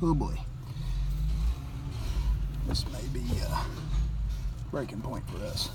Oh boy. This may be a breaking point for us.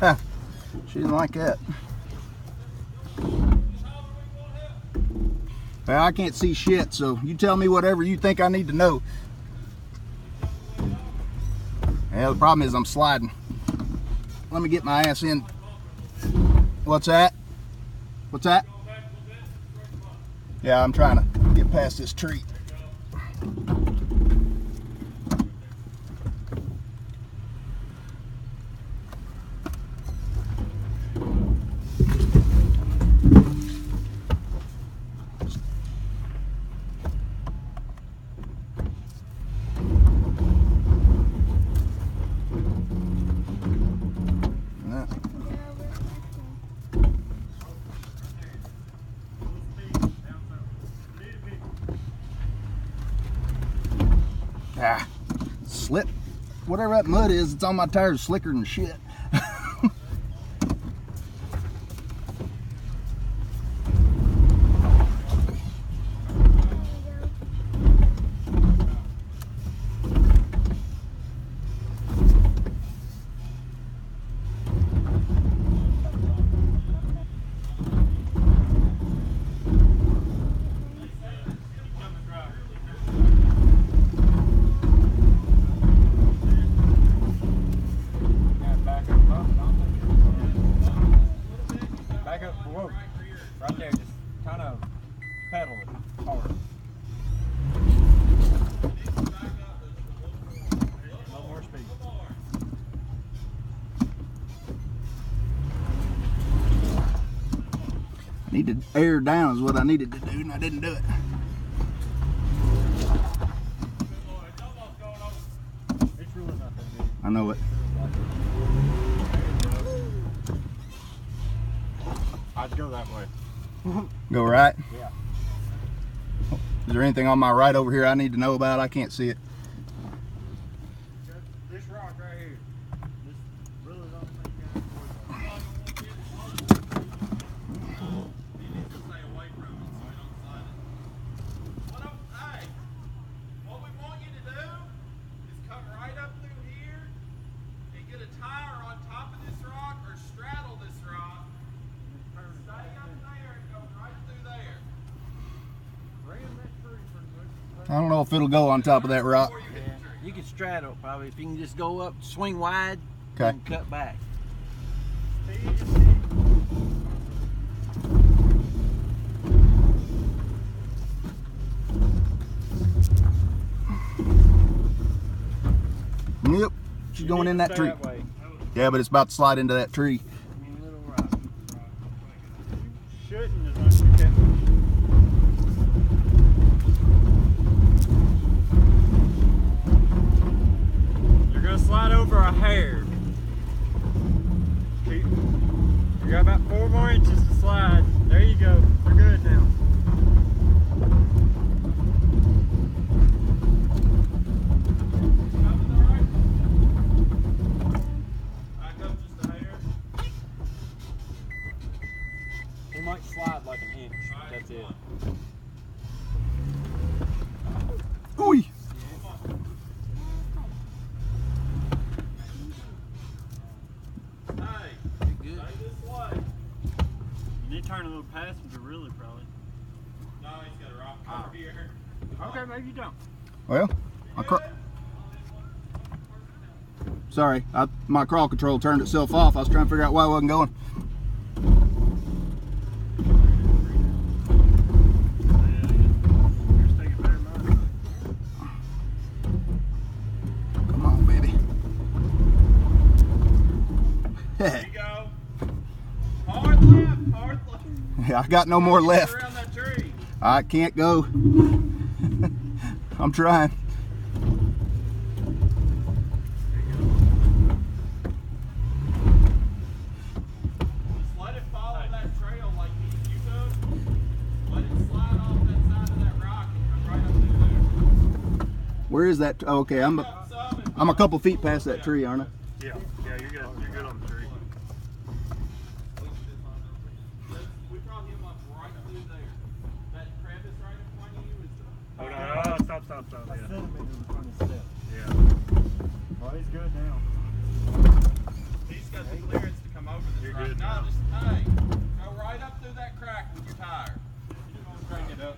Huh. She didn't like that. Well, I can't see shit, so you tell me whatever you think I need to know. Yeah, the problem is I'm sliding. Let me get my ass in. What's that? What's that? Yeah, I'm trying to get past this tree. Ah, slip. Whatever that mud is, it's on my tires slicker than shit. Need to air down is what I needed to do, and I didn't do it. It's really not that big. I know it. I'd go that way. Go right? Yeah. Is there anything on my right over here I need to know about? I can't see it. This rock right here. This really don't think you have to Stay away from it so we don't slide it. Hey, what we want you to do is come right up through here and get a tire on top of this rock or straddle this rock. Stay up there and go right through there. I don't know if it'll go on top of that rock. Yeah, you can straddle probably. If you can just go up, swing wide, Okay. and cut back. Yep, she's going in that tree. Yeah, but it's about to slide into that tree. Little rock. Shouldn't as much as you can. You're gonna slide over a hair. You got about 4 more inches to slide. There you go. We're good now. Back up just a hair. He might slide like an inch. That's it. Ooh. Hey, Good. stay this way. You need to turn a little passenger, really, probably. No, he's got a rock over here. Okay, maybe you don't. Well, sorry, my crawl control turned itself off. I was trying to figure out why I wasn't going. Come on, baby. There you go. Hard left, hard left. I got no more left. Around that tree. I can't go. I'm trying. Just let it follow that trail like you took. Let it slide off that side of that rock and come right up through there. Where is that? Oh, okay, I'm a couple feet past that tree, aren't I? Yeah, you're good. You're good on the tree. We brought him up right through there. That crevice right in front of you is the... Hold on. Oh, stop. Yeah. Yeah. Well, he's good now. He's got the clearance to come over this You're rock. good No, now. just, hey, go right up through that crack with your tire. Crank it up.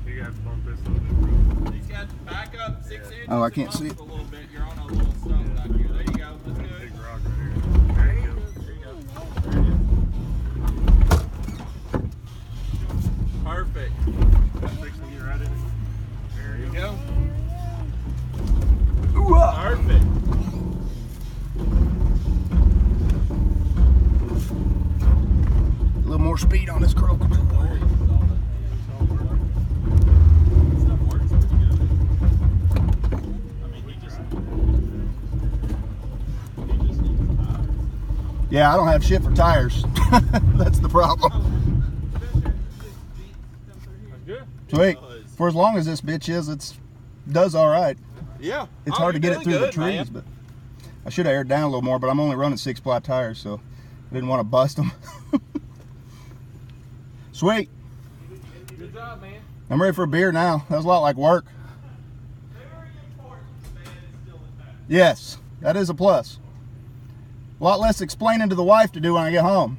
You got to bump this a little bit. He's got to back up 6 inches. Oh, I and can't bump see it. A little bit. You're on a little stump back here. There you go. That's good. Big rock right here. There you go. There you go. There it is. Perfect. That's fixing to get right in it. There you go. Ooh-ah. Perfect. A little more speed on this crawl control. Stuff works pretty good. I mean, he just needs tires. Yeah, I don't have shit for tires. That's the problem. That's good. Sweet. For as long as this bitch is, does all right. Yeah. It's hard to get it through the trees, but I should have aired down a little more, but I'm only running 6-ply tires, so I didn't want to bust them. Sweet. Good job, man. I'm ready for a beer now. That was a lot like work. Very important the man is still intact. Yes, that is a plus. A lot less explaining to the wife to do when I get home.